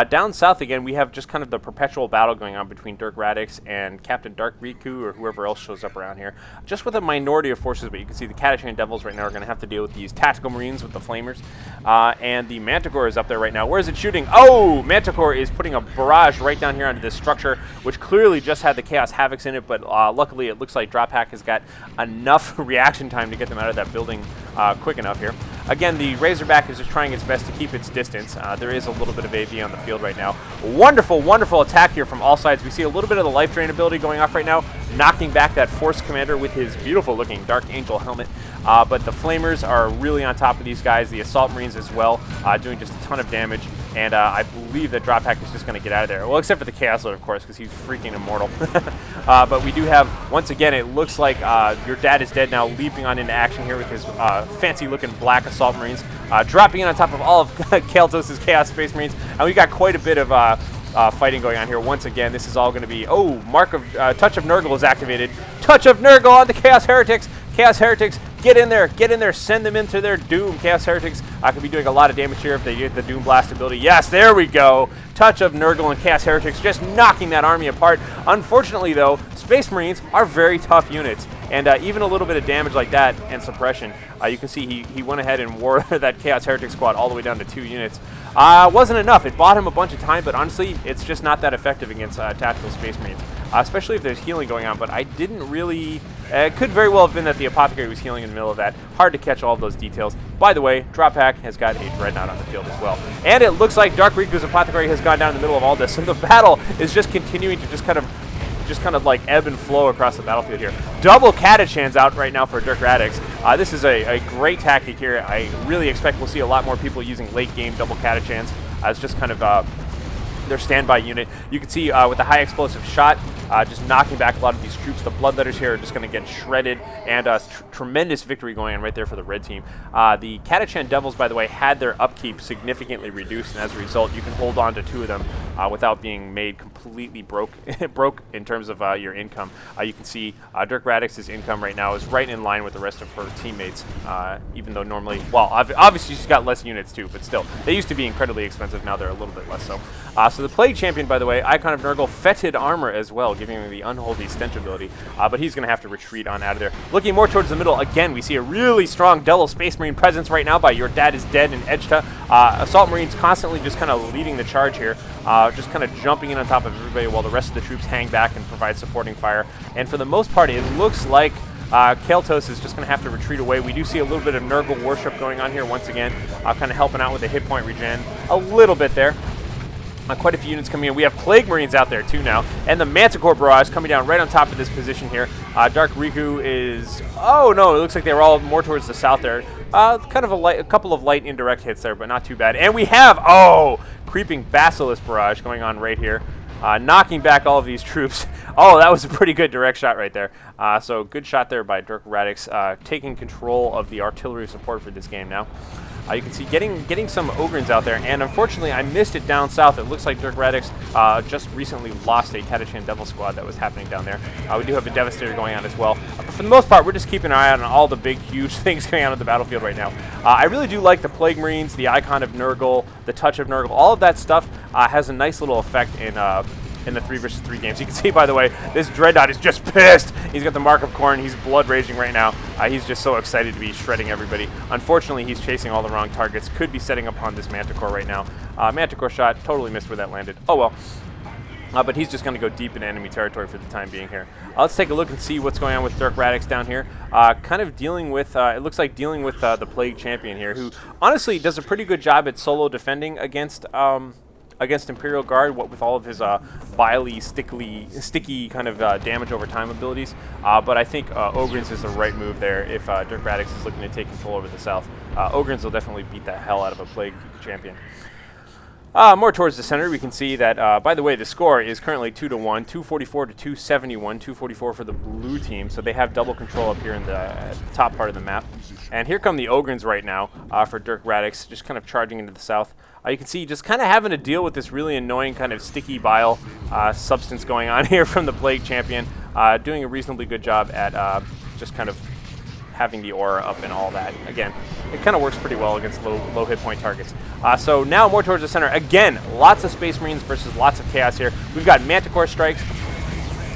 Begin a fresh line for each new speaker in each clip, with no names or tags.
Down south again, we have just kind of the perpetual battle going on between Dirk Radix and Captain Dark Riku, or whoever else shows up around here. Just with a minority of forces, but you can see the Catachan Devils right now are going to have to deal with these Tactical Marines with the Flamers. And the Manticore is up there right now. Where is it shooting? Oh! Manticore is putting a barrage right down here onto this structure, which clearly just had the Chaos Havocs in it, but luckily it looks like Drophacks has got enough reaction time to get them out of that building quick enough here. Again, the Razorback is just trying its best to keep its distance. There is a little bit of AV on the field right now. Wonderful, wonderful attack here from all sides. We see a little bit of the life drain ability going off right now, knocking back that Force Commander with his beautiful-looking Dark Angel helmet. But the Flamers are really on top of these guys. The Assault Marines as well, doing just a ton of damage. And I believe that Drophacks is just going to get out of there. Well, except for the Chaos Lord, of course, because he's freaking immortal. But we do have, once again, it looks like your dad is dead now, leaping on into action here with his fancy-looking black Assault Marines, dropping in on top of all of Caeltos' Chaos Space Marines. And we got quite a bit of fighting going on here. Once again, this is all going to be, Mark of Touch of Nurgle is activated. Touch of Nurgle on the Chaos Heretics. Chaos Heretics, get in there, send them into their doom. Chaos Heretics could be doing a lot of damage here if they get the Doom Blast ability. Yes, there we go. Touch of Nurgle and Chaos Heretics just knocking that army apart. Unfortunately, though, Space Marines are very tough units, and even a little bit of damage like that and suppression, you can see he went ahead and wore that Chaos Heretic squad all the way down to 2 units. Wasn't enough. It bought him a bunch of time, but honestly, it's just not that effective against tactical Space Marines, especially if there's healing going on. But I didn't really... it could very well have been that the Apothecary was healing in the middle of that. Hard to catch all of those details. By the way, Drophacks has got a Dreadnought on the field as well. And it looks like Dark Riku's Apothecary has gone down in the middle of all this. So the battle is just continuing to just kind of like ebb and flow across the battlefield here. Double Catachans out right now for Dirk Radix. This is a great tactic here. I really expect we'll see a lot more people using late game double Catachans as just kind of their standby unit. You can see with the high explosive shot, just knocking back a lot of these troops. The Bloodletters here are just going to get shredded, and tremendous victory going on right there for the red team. The Catachan Devils, by the way, had their upkeep significantly reduced, and as a result, you can hold on to 2 of them without being made completely broke in terms of your income. You can see Dirk Radix's income right now is right in line with the rest of her teammates, even though normally, well, obviously she's got less units too, but still, they used to be incredibly expensive. Now they're a little bit less so. So the Plague Champion, by the way, Icon of Nurgle, fetid armor as well, giving him the Unholy Stench ability, but he's going to have to retreat on out of there. Looking more towards the middle, again, we see a really strong double Space Marine presence right now by Your Dad is Dead and Edtjuh. Assault Marines constantly just kind of leading the charge here, just kind of jumping in on top of everybody while the rest of the troops hang back and provide supporting fire. And for the most part, it looks like Caeltos is just going to have to retreat away. We do see a little bit of Nurgle worship going on here once again, kind of helping out with the hit point regen a little bit there. Quite a few units coming in. We have Plague Marines out there too now, and the Manticore Barrage coming down right on top of this position here. Dark Riku is... oh no, it looks like they were all more towards the south there. Kind of a couple of light indirect hits there, but not too bad. And we have, Creeping Basilisk Barrage going on right here, knocking back all of these troops. Oh, that was a pretty good direct shot right there. So good shot there by Dirk Radix, taking control of the artillery support for this game now. You can see getting some Ogrins out there, and unfortunately I missed it down south. It looks like Dirk Radix just recently lost a Catachan Devil squad that was happening down there. We do have a Devastator going on as well. But for the most part, we're just keeping an eye out on all the big, huge things going on the battlefield right now. I really do like the Plague Marines, the Icon of Nurgle, the Touch of Nurgle. All of that stuff has a nice little effect in the 3 versus 3 games. You can see, by the way, this Dreadnought is just pissed. He's got the Mark of Khorne. He's blood raging right now. He's just so excited to be shredding everybody. Unfortunately, he's chasing all the wrong targets. Could be setting upon this Manticore right now. Manticore shot, totally missed where that landed. Oh well. But he's just going to go deep into enemy territory for the time being here. Let's take a look and see what's going on with Dirk Radix down here. Kind of dealing with, it looks like dealing with the Plague Champion here, who honestly does a pretty good job at solo defending against Imperial Guard, what with all of his biley, sticky kind of damage over time abilities. But I think Ogrins is the right move there if Dirk Radix is looking to take control over the south. Ogrins will definitely beat the hell out of a Plague Champion. More towards the center, we can see that, by the way, the score is currently 2-1, 244 to 271, 244 for the blue team, so they have double control up here in the top part of the map. And here come the Ogrins right now for Dirk Radix, just kind of charging into the south. You can see just kind of having to deal with this really annoying kind of sticky bile substance going on here from the Plague Champion, doing a reasonably good job at just kind of having the aura up and all that. Again, it kind of works pretty well against low hit point targets. So now more towards the center. Again, lots of Space Marines versus lots of Chaos here. We've got Manticore strikes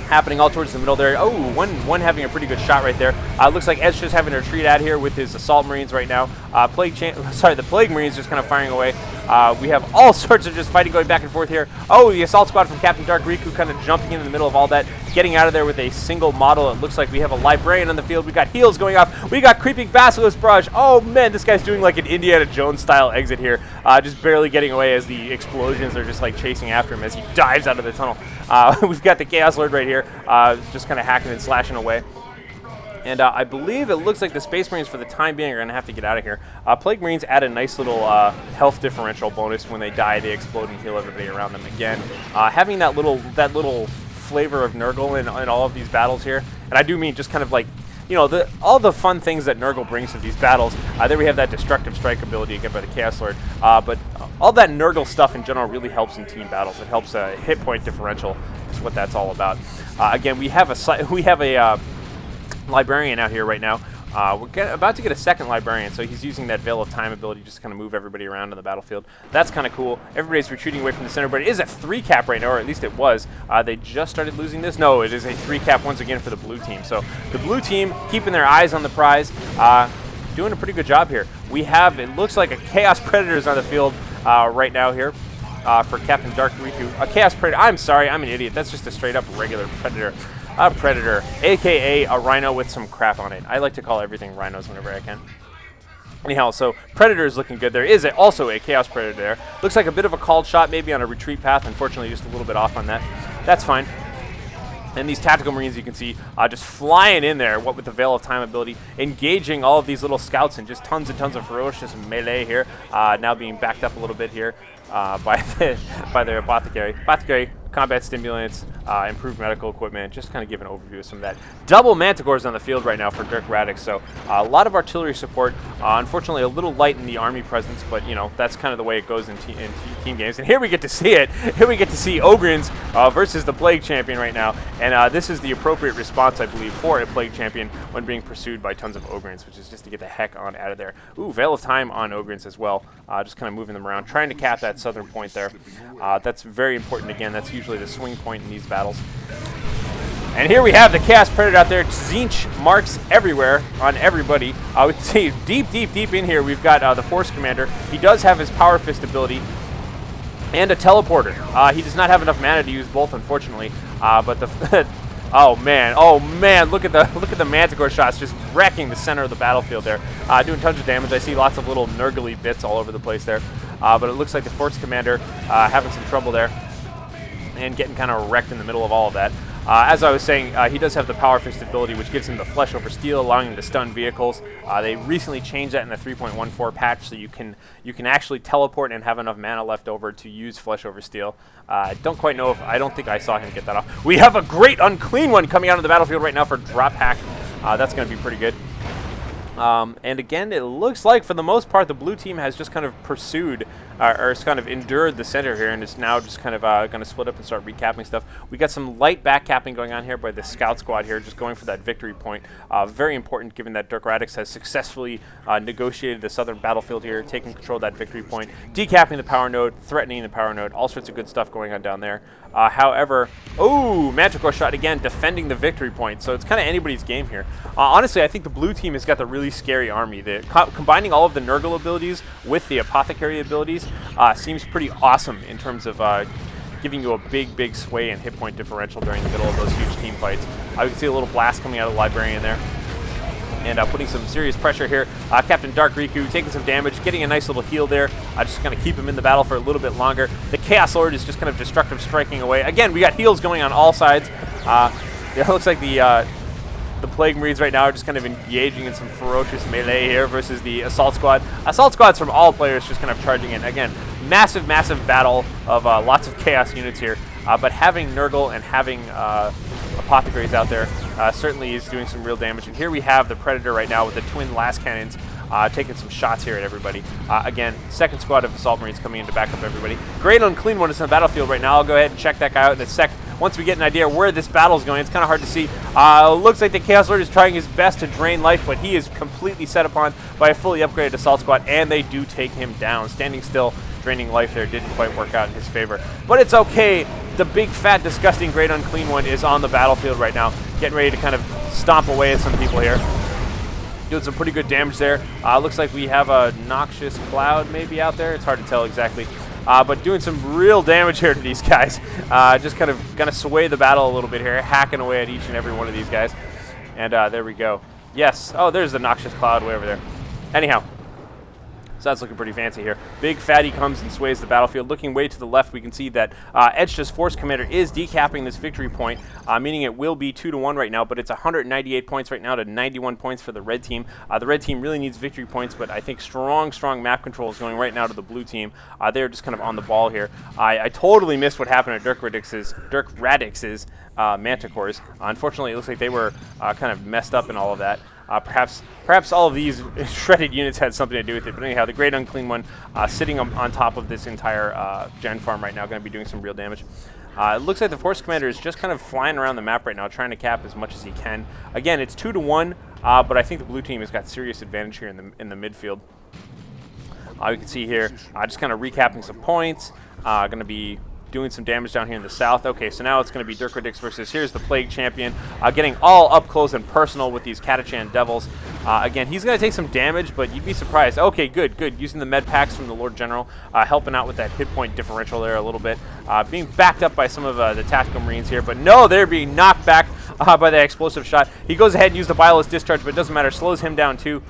happening all towards the middle there. Oh, one having a pretty good shot right there. Looks like Edtjuh's having a retreat out here with his Assault Marines right now. The Plague Marines just kind of firing away. We have all sorts of just fighting going back and forth here. Oh, the Assault Squad from Captain Dark Riku kind of jumping in the middle of all that, getting out of there with a single model. It looks like we have a Librarian on the field. We got heals going off. We got Creeping Basilisk Barrage. Oh, man, this guy's doing like an Indiana Jones style exit here. Just barely getting away as the explosions are just like chasing after him as he dives out of the tunnel. We've got the Chaos Lord right here, just kind of hacking and slashing away. And I believe it looks like the Space Marines for the time being are going to have to get out of here. Plague Marines add a nice little health differential bonus. When they die, they explode and heal everybody around them again. Having that little flavor of Nurgle in all of these battles here, and I do mean just kind of like, you know, all the fun things that Nurgle brings to these battles. There we have that Destructive Strike ability again by the Chaos Lord. But all that Nurgle stuff in general really helps in team battles. It helps hit point differential. Is what that's all about. Again, we have a Librarian out here right now. We're about to get a second Librarian, so he's using that Veil of Time ability just to kind of move everybody around on the battlefield. That's kind of cool. Everybody's retreating away from the center, but it is a 3-cap right now, or at least it was. They just started losing this. No, it is a 3-cap once again for the blue team. So the blue team keeping their eyes on the prize, doing a pretty good job here. We have, it looks like a Chaos Predators on the field right now here. For Captain Dark Riku. A Chaos Predator. I'm sorry, I'm an idiot. That's just a straight up regular Predator. A Predator, a.k.a. a Rhino with some crap on it. I like to call everything Rhinos whenever I can. Anyhow, so Predator is looking good. There is also a Chaos Predator there. Looks like a bit of a called shot, maybe on a retreat path. Unfortunately, just a little bit off on that. That's fine. And these Tactical Marines, you can see, just flying in there, what with the Veil of Time ability, engaging all of these little scouts and just tons and tons of ferocious melee here. Now being backed up a little bit here by their Apothecary. Apothecary, combat stimulants, improved medical equipment, just kind of give an overview of some of that. Double Manticores on the field right now for Dirk Radix, so a lot of artillery support. Unfortunately, a little light in the army presence, but you know, that's kind of the way it goes in team games. And here we get to see it. Here we get to see Ogryns versus the Plague Champion right now, and this is the appropriate response, I believe, for a Plague Champion when being pursued by tons of Ogryns, which is just to get the heck on out of there. Ooh, Veil of Time on Ogryns as well, just kind of moving them around, trying to cap that southern point there. That's very important. Again, that's usually the swing point in these battles. And here we have the Chaos Predator out there. Tzeentch marks everywhere on everybody. I would say deep in here we've got the Force Commander. He does have his Power Fist ability and a Teleporter. He does not have enough mana to use both, unfortunately. But the oh man, look at the Manticore shots just wrecking the center of the battlefield there, doing tons of damage. I see lots of little nurgly bits all over the place there. But it looks like the Force Commander having some trouble there and getting kind of wrecked in the middle of all of that. As I was saying, he does have the Power Fist ability, which gives him the Flesh over Steel, allowing him to stun vehicles. They recently changed that in the 3.14 patch, so you can actually teleport and have enough mana left over to use Flesh over Steel. I don't quite know if, I don't think I saw him get that off. We have a great Unclean One coming out of the battlefield right now for Drophacks. That's going to be pretty good. And again, it looks like for the most part the blue team has just kind of pursued or has kind of endured the center here and is now just kind of going to split up and start recapping stuff. We got some light back capping going on here by the Scout Squad here, just going for that victory point. Very important given that Dirk Radix has successfully negotiated the southern battlefield here, taking control of that victory point, decapping the power node, threatening the power node, all sorts of good stuff going on down there. However, Manticore shot again, defending the victory point, so it's kind of anybody's game here. Honestly, I think the blue team has got the really scary army. Combining all of the Nurgle abilities with the Apothecary abilities seems pretty awesome in terms of giving you a big sway and hit point differential during the middle of those huge team fights. We can see a little blast coming out of the Librarian there. And putting some serious pressure here. Captain Dark Riku taking some damage, getting a nice little heal there. Just going to keep him in the battle for a little bit longer. The Chaos Lord is just kind of destructive striking away. Again, we got heals going on all sides. It looks like the Plague Marines right now are just kind of engaging in some ferocious melee here versus the Assault Squad. Assault Squads from all players just kind of charging in. Again, massive battle of lots of Chaos units here. But having Nurgle and having Apothecaries out there certainly is doing some real damage. And here we have the Predator right now with the twin Last Cannons taking some shots here at everybody. Again, second squad of Assault Marines coming in to back up everybody. Great Unclean One is on the battlefield right now. I'll go ahead and check that guy out in a sec. once we get an idea where this battle's going, it's kind of hard to see. Looks like the Chaos Lord is trying his best to drain life, but he is completely set upon by a fully upgraded Assault Squad, and they do take him down. Standing still, draining life there didn't quite work out in his favor. But it's okay. The big, fat, disgusting, Great Unclean One is on the battlefield right now, getting ready to kind of stomp away at some people here. Doing some pretty good damage there. Looks like we have a Noxious Cloud maybe out there. It's hard to tell exactly. But doing some real damage here to these guys. Just kind of gonna sway the battle a little bit here, hacking away at each and every one of these guys. And there we go. Yes. Oh, there's the Noxious Cloud way over there. Anyhow. So that's looking pretty fancy here. Big Fatty comes and sways the battlefield. Looking way to the left, we can see that Edtjuh's Force Commander is decapping this victory point, meaning it will be 2-1 right now, but it's 198 points right now to 91 points for the red team. The red team really needs victory points, but I think strong map control is going right now to the blue team. They're just kind of on the ball here. I totally missed what happened at Dirk Radix's Manticores. Unfortunately, it looks like they were kind of messed up in all of that. Perhaps all of these shredded units had something to do with it. But anyhow, the Great Unclean One sitting on top of this entire gen farm right now, going to be doing some real damage. It looks like the Force Commander is just kind of flying around the map right now, trying to cap as much as he can. Again, it's 2-1, but I think the blue team has got serious advantage here in the midfield. You can see here, just kind of recapping some points. Going to be doing some damage down here in the south. Okay, so now it's going to be Dirk Radix versus, here's the Plague Champion, getting all up close and personal with these Catachan Devils. Again, he's going to take some damage, but you'd be surprised. Okay, good. Using the med packs from the Lord General, helping out with that hit point differential there a little bit. Being backed up by some of the Tactical Marines here, but no, they're being knocked back by that explosive shot. He goes ahead and uses the Bilious Discharge, but it doesn't matter. Slows him down too.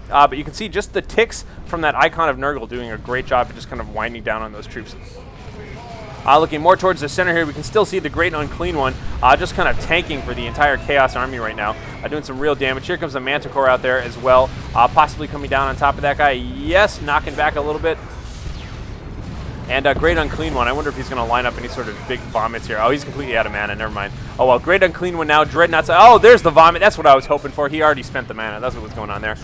But you can see just the ticks from that Icon of Nurgle doing a great job of just kind of winding down on those troops. Looking more towards the center here, we can still see the Great Unclean One just kind of tanking for the entire Chaos Army right now, doing some real damage. Here comes the Manticore out there as well, possibly coming down on top of that guy. Yes, knocking back a little bit. And Great Unclean One, I wonder if he's going to line up any sort of big vomits here. Oh, he's completely out of mana, never mind. Oh, well, Great Unclean One now, Dreadnoughts. Oh, there's the vomit. That's what I was hoping for. He already spent the mana. That's what was going on there.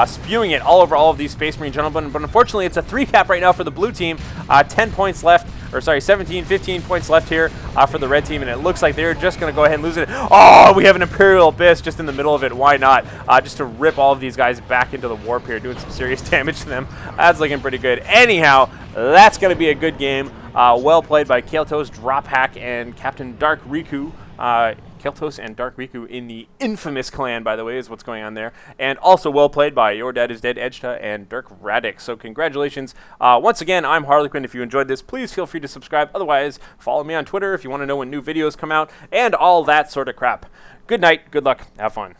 Spewing it all over all of these Space Marine gentlemen. But unfortunately, it's a 3-cap right now for the blue team. 10 points left. Or sorry, 17, 15 points left here for the red team, and it looks like they're just going to go ahead and lose it. Oh, we have an Imperial Abyss just in the middle of it. Why not? Just to rip all of these guys back into the warp here, doing some serious damage to them. That's looking pretty good. Anyhow, that's going to be a good game. Well played by Caeltos, Drophacks, and Captain Dark Riku. Caeltos and Dark Riku in the infamous clan, by the way, is what's going on there. And also well played by Your Dad is Dead, Edtjuh, and Dirk Radix. So congratulations. Once again, I'm Harlequin. If you enjoyed this, please feel free to subscribe. Otherwise, follow me on Twitter if you want to know when new videos come out and all that sort of crap. Good night, good luck, have fun.